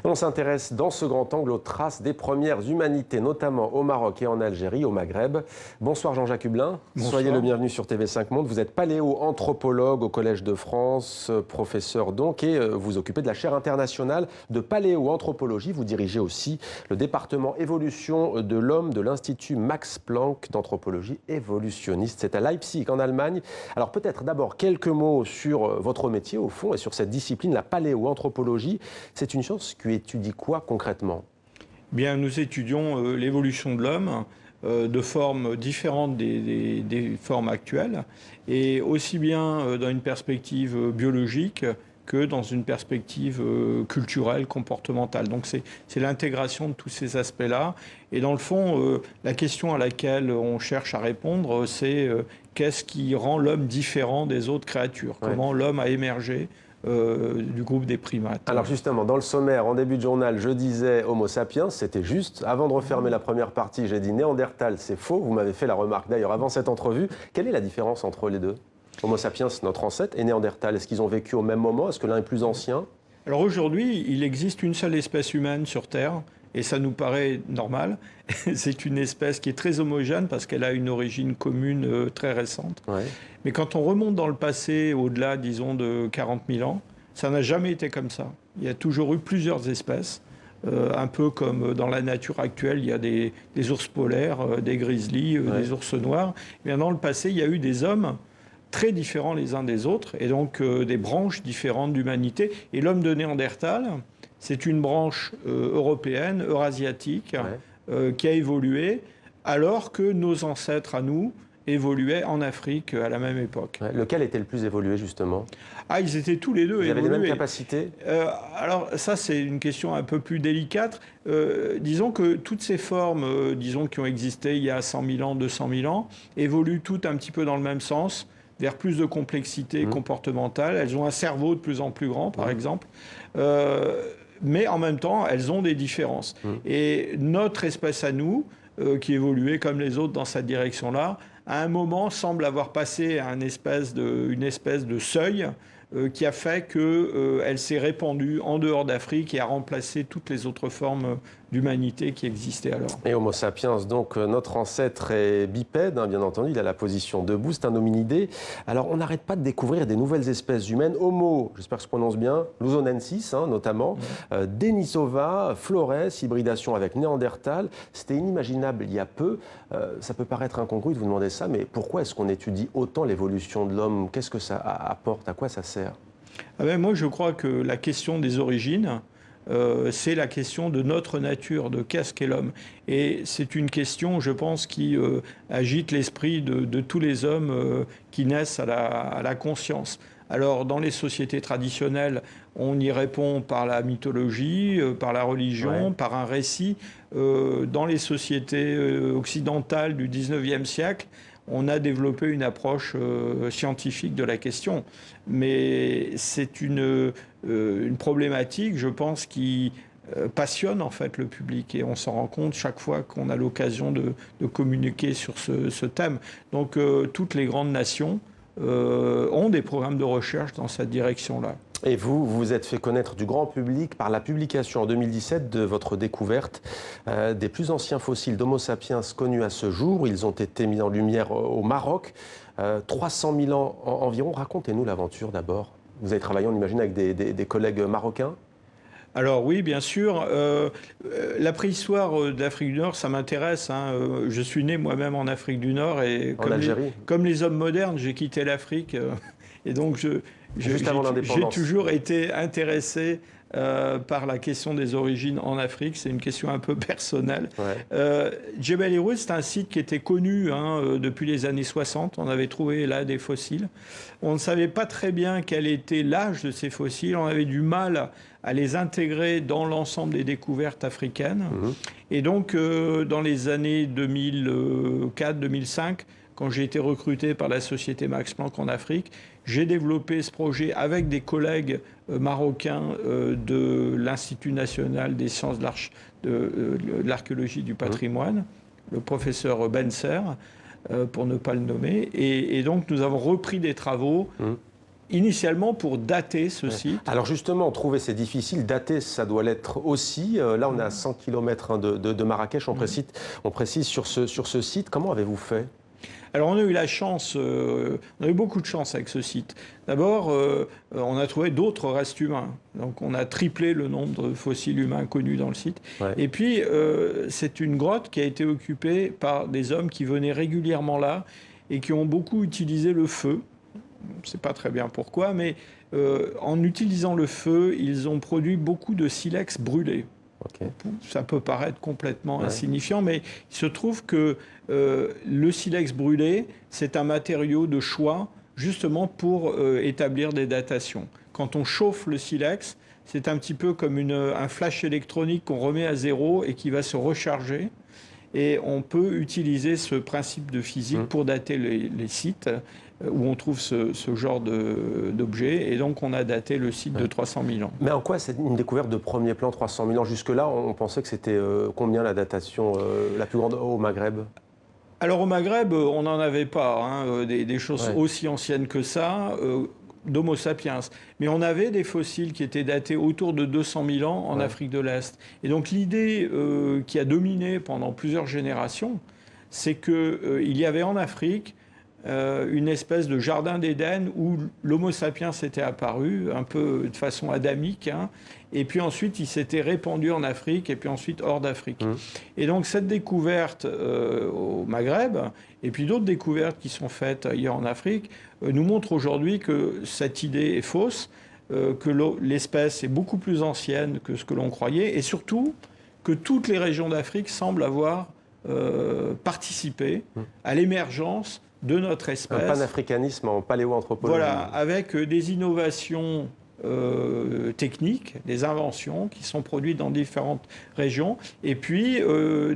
On s'intéresse dans ce grand angle aux traces des premières humanités, notamment au Maroc et en Algérie, au Maghreb. Bonsoir Jean-Jacques Hublin. Bonsoir. Soyez le bienvenu sur TV5 Monde. Vous êtes paléo-anthropologue au Collège de France, professeur donc, et vous occupez de la chaire internationale de paléo-anthropologie. Vous dirigez aussi le département évolution de l'homme de l'Institut Max Planck d'anthropologie évolutionniste. C'est à Leipzig, en Allemagne. Alors peut-être d'abord quelques mots sur votre métier, au fond, et sur cette discipline, la paléo-anthropologie. C'est une science qui étudie quoi concrètement? Bien, nous étudions l'évolution de l'homme de formes différentes des formes actuelles, et aussi bien dans une perspective biologique que dans une perspective culturelle, comportementale. Donc c'est l'intégration de tous ces aspects-là. Et dans le fond, la question à laquelle on cherche à répondre, c'est qu'est-ce qui rend l'homme différent des autres créatures? Comment l'homme a émergé du groupe des primates. Alors justement, dans le sommaire, en début de journal, je disais Homo sapiens, c'était juste. Avant de refermer la première partie, j'ai dit Néandertal, c'est faux. Vous m'avez fait la remarque d'ailleurs avant cette entrevue. Quelle est la différence entre les deux? Homo sapiens, notre ancêtre, et Néandertal, est-ce qu'ils ont vécu au même moment? Est-ce que l'un est plus ancien? Alors aujourd'hui, il existe une seule espèce humaine sur Terre, et ça nous paraît normal. C'est une espèce qui est très homogène parce qu'elle a une origine commune très récente. Ouais. Mais quand on remonte dans le passé, au-delà, disons, de 40 000 ans, ça n'a jamais été comme ça. Il y a toujours eu plusieurs espèces, un peu comme dans la nature actuelle, il y a des ours polaires, des grizzlies, des ours noirs. Et bien dans le passé, il y a eu des hommes très différents les uns des autres, et donc des branches différentes d'humanité. Et l'homme de Néandertal, c'est une branche européenne, eurasiatique, qui a évolué, alors que nos ancêtres à nous évoluaient en Afrique à la même époque. Lequel était le plus évolué, justement? Ah, ils étaient tous les deux évolués. Ils avaient les mêmes capacités? Alors ça, c'est une question un peu plus délicate. Disons que toutes ces formes, disons, qui ont existé il y a 100 000 ans, 200 000 ans, évoluent toutes un petit peu dans le même sens, vers plus de complexité comportementale. Elles ont un cerveau de plus en plus grand, par exemple. Mais en même temps, elles ont des différences. Et notre espèce à nous, qui évoluait comme les autres dans cette direction-là, à un moment semble avoir passé à une espèce de seuil qui a fait qu'elle s'est répandue en dehors d'Afrique et a remplacé toutes les autres formes d'humanité qui existaient alors. Et Homo sapiens, donc notre ancêtre est bipède, hein, bien entendu, il a la position debout, c'est un hominidé. Alors on n'arrête pas de découvrir des nouvelles espèces humaines. Homo, j'espère que je prononce bien, luzonensis notamment, Denisova, Flores, hybridation avec Néandertal. C'était inimaginable il y a peu. Ça peut paraître incongru de vous demander ça, mais pourquoi est-ce qu'on étudie autant l'évolution de l'homme? Qu'est-ce que ça apporte? À quoi ça sert? Moi, je crois que la question des origines, c'est la question de notre nature, de qu'est-ce qu'est l'homme. Et c'est une question, je pense, qui agite l'esprit de tous les hommes qui naissent à la conscience. Alors, dans les sociétés traditionnelles, on y répond par la mythologie, par la religion, par un récit. Dans les sociétés occidentales du 19e siècle, on a développé une approche scientifique de la question. Mais c'est une problématique, je pense, qui passionne en fait le public. Et on s'en rend compte chaque fois qu'on a l'occasion de communiquer sur ce thème. Donc toutes les grandes nations ont des programmes de recherche dans cette direction-là. Et vous vous êtes fait connaître du grand public par la publication en 2017 de votre découverte des plus anciens fossiles d'Homo sapiens connus à ce jour. Ils ont été mis en lumière au Maroc, 300 000 ans environ. Racontez-nous l'aventure d'abord. Vous avez travaillé, on imagine, avec des collègues marocains? Alors oui, bien sûr. La préhistoire d'Afrique du Nord, ça m'intéresse. Je suis né moi-même en Afrique du Nord et comme les hommes modernes, j'ai quitté l'Afrique. Et donc j'ai toujours été intéressé par la question des origines en Afrique. C'est une question un peu personnelle. Djebel Irhoud, c'est un site qui était connu depuis les années 60. On avait trouvé là des fossiles. On ne savait pas très bien quel était l'âge de ces fossiles. On avait du mal à les intégrer dans l'ensemble des découvertes africaines. Et donc, dans les années 2004-2005, quand j'ai été recruté par la société Max Planck en Afrique, j'ai développé ce projet avec des collègues marocains de l'Institut national des sciences de l'archéologie du patrimoine, le professeur Benser, pour ne pas le nommer. Et donc nous avons repris des travaux initialement pour dater ce site. Alors justement, trouver c'est difficile, dater ça doit l'être aussi. Là on est à 100 km de Marrakech, on précise sur ce site. Comment avez-vous fait ? Alors on a eu la chance, on a eu beaucoup de chance avec ce site. D'abord, on a trouvé d'autres restes humains. Donc on a triplé le nombre de fossiles humains connus dans le site. Ouais. Et puis c'est une grotte qui a été occupée par des hommes qui venaient régulièrement là et qui ont beaucoup utilisé le feu. On ne sait pas très bien pourquoi, mais en utilisant le feu, ils ont produit beaucoup de silex brûlé. Okay. Ça peut paraître complètement insignifiant, mais il se trouve que le silex brûlé, c'est un matériau de choix justement pour établir des datations. Quand on chauffe le silex, c'est un petit peu comme un flash électronique qu'on remet à zéro et qui va se recharger. Et on peut utiliser ce principe de physique pour dater les sites où on trouve ce genre d'objet. Et donc, on a daté le site de 300 000 ans. Mais en quoi c'est une découverte de premier plan, 300 000 ans ? Jusque-là, on pensait que c'était combien la datation la plus grande au Maghreb ? Alors, au Maghreb, on n'en avait pas des choses aussi anciennes que ça. D'Homo sapiens. Mais on avait des fossiles qui étaient datés autour de 200 000 ans en Afrique de l'Est. Et donc l'idée qui a dominé pendant plusieurs générations, c'est qu'il y avait en Afrique une espèce de jardin d'Éden où l'Homo sapiens était apparu, un peu de façon adamique, et puis ensuite il s'était répandu en Afrique, et puis ensuite hors d'Afrique. Et donc cette découverte au Maghreb, et puis d'autres découvertes qui sont faites ailleurs en Afrique, nous montrent aujourd'hui que cette idée est fausse, que l'espèce est beaucoup plus ancienne que ce que l'on croyait, et surtout que toutes les régions d'Afrique semblent avoir participé à l'émergence de notre espèce. Un panafricanisme en paléoanthropologie. Voilà, avec des innovations techniques, des inventions qui sont produites dans différentes régions, et puis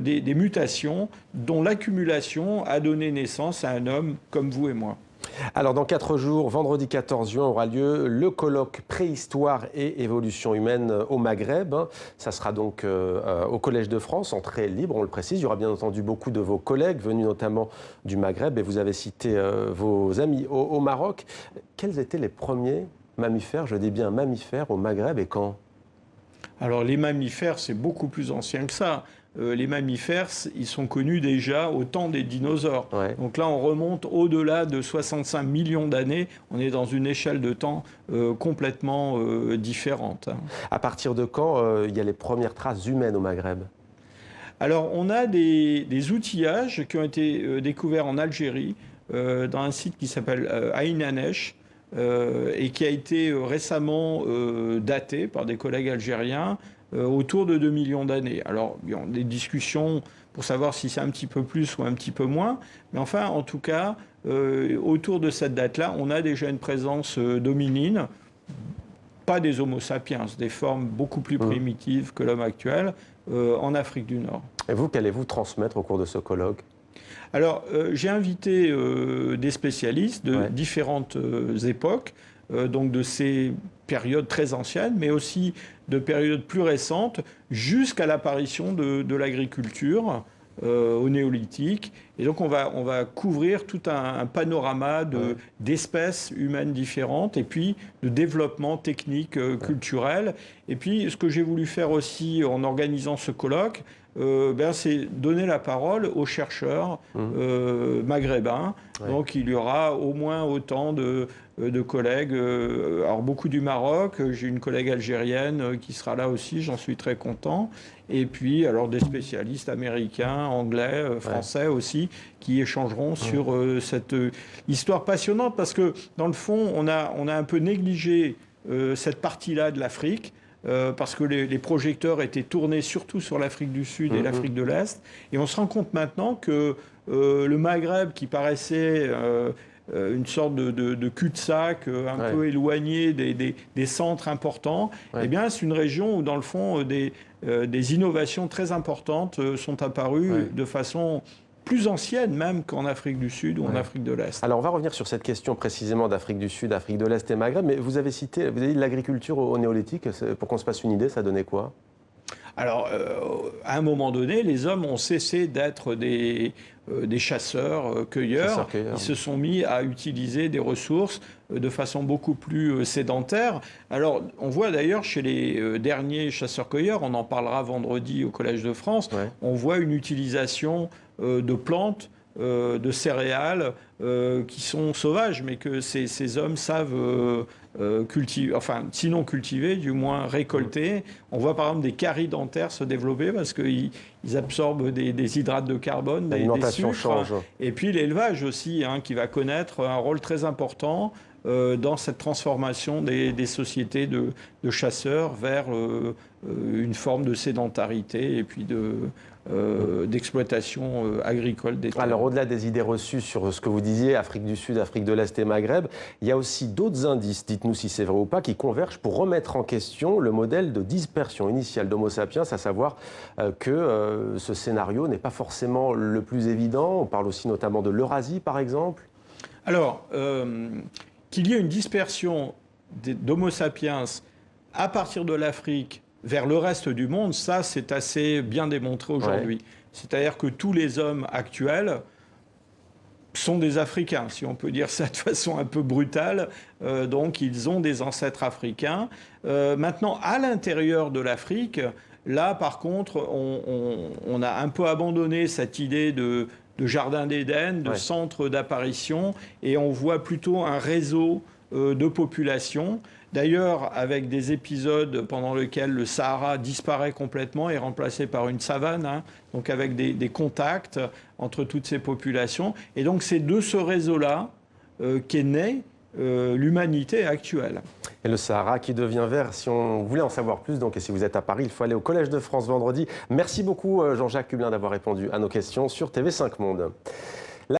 des mutations dont l'accumulation a donné naissance à un homme comme vous et moi. Alors, dans 4 jours, vendredi 14 juin, aura lieu le colloque Préhistoire et évolution humaine au Maghreb. Ça sera donc au Collège de France, entrée libre, on le précise. Il y aura bien entendu beaucoup de vos collègues, venus notamment du Maghreb, et vous avez cité vos amis au Maroc. Quels étaient les premiers mammifères, je dis bien mammifères, au Maghreb et quand ? Alors, les mammifères, c'est beaucoup plus ancien que ça. Les mammifères, ils sont connus déjà au temps des dinosaures. Ouais. Donc là, on remonte au-delà de 65 millions d'années. On est dans une échelle de temps complètement différente. À partir de quand il y a les premières traces humaines au Maghreb ? Alors, on a des outillages qui ont été découverts en Algérie, dans un site qui s'appelle Ain Anesh, et qui a été récemment daté par des collègues algériens, autour de 2 millions d'années. Alors, il y a des discussions pour savoir si c'est un petit peu plus ou un petit peu moins. Mais enfin, en tout cas, autour de cette date-là, on a déjà une présence d'hominines, pas des Homo sapiens, des formes beaucoup plus primitives que l'homme actuel, en Afrique du Nord. Et vous, qu'allez-vous transmettre au cours de ce colloque ? Alors, j'ai invité des spécialistes de différentes époques, donc de ces périodes très anciennes, mais aussi de périodes plus récentes, jusqu'à l'apparition de l'agriculture au néolithique. Et donc on va couvrir tout un panorama d'espèces humaines différentes, et puis de développement technique, culturel. Et puis ce que j'ai voulu faire aussi en organisant ce colloque, c'est donner la parole aux chercheurs maghrébins. Donc il y aura au moins autant de collègues, alors beaucoup du Maroc, j'ai une collègue algérienne qui sera là aussi, j'en suis très content, et puis alors des spécialistes américains, anglais, français aussi, qui échangeront sur cette histoire passionnante, parce que dans le fond, on a un peu négligé cette partie-là de l'Afrique, parce que les projecteurs étaient tournés surtout sur l'Afrique du Sud et l'Afrique de l'Est, et on se rend compte maintenant que le Maghreb, qui paraissait une sorte de cul-de-sac un peu éloigné des centres importants, eh bien, c'est une région où, dans le fond, des innovations très importantes sont apparues de façon plus ancienne même qu'en Afrique du Sud ou en Afrique de l'Est. Alors, on va revenir sur cette question précisément d'Afrique du Sud, Afrique de l'Est et Maghreb, mais vous avez dit l'agriculture au néolithique, pour qu'on se fasse une idée, ça donnait quoi ? Alors, à un moment donné, les hommes ont cessé d'être des chasseurs, cueilleurs. Ils se sont mis à utiliser des ressources de façon beaucoup plus sédentaire. Alors, on voit d'ailleurs chez les derniers chasseurs-cueilleurs, on en parlera vendredi au Collège de France, on voit une utilisation de plantes, de céréales qui sont sauvages, mais que ces hommes savent cultiver, enfin, sinon cultiver, du moins récolter. On voit par exemple des caries dentaires se développer parce qu'ils absorbent des hydrates de carbone, des sucres. Change. Et puis l'élevage aussi, hein, qui va connaître un rôle très important dans cette transformation des sociétés de chasseurs vers une forme de sédentarité et puis d'exploitation agricole des terres. Alors, au-delà des idées reçues sur ce que vous disiez, Afrique du Sud, Afrique de l'Est et Maghreb, il y a aussi d'autres indices, dites-nous si c'est vrai ou pas, qui convergent pour remettre en question le modèle de dispersion initiale d'Homo sapiens, à savoir que ce scénario n'est pas forcément le plus évident. On parle aussi notamment de l'Eurasie, par exemple. Alors, qu'il y ait une dispersion d'Homo sapiens à partir de l'Afrique vers le reste du monde, ça, c'est assez bien démontré aujourd'hui. C'est-à-dire que tous les hommes actuels sont des Africains, si on peut dire ça de façon un peu brutale. Donc, ils ont des ancêtres africains. Maintenant, à l'intérieur de l'Afrique, là, par contre, on a un peu abandonné cette idée de jardin d'Éden, de centre d'apparition, et on voit plutôt un réseau de population. D'ailleurs, avec des épisodes pendant lesquels le Sahara disparaît complètement et est remplacé par une savane, hein, donc avec des contacts entre toutes ces populations. Et donc, c'est de ce réseau-là qu'est née l'humanité actuelle. Et le Sahara qui devient vert, si on voulait en savoir plus, donc, et si vous êtes à Paris, il faut aller au Collège de France vendredi. Merci beaucoup Jean-Jacques Hublin d'avoir répondu à nos questions sur TV5 Monde.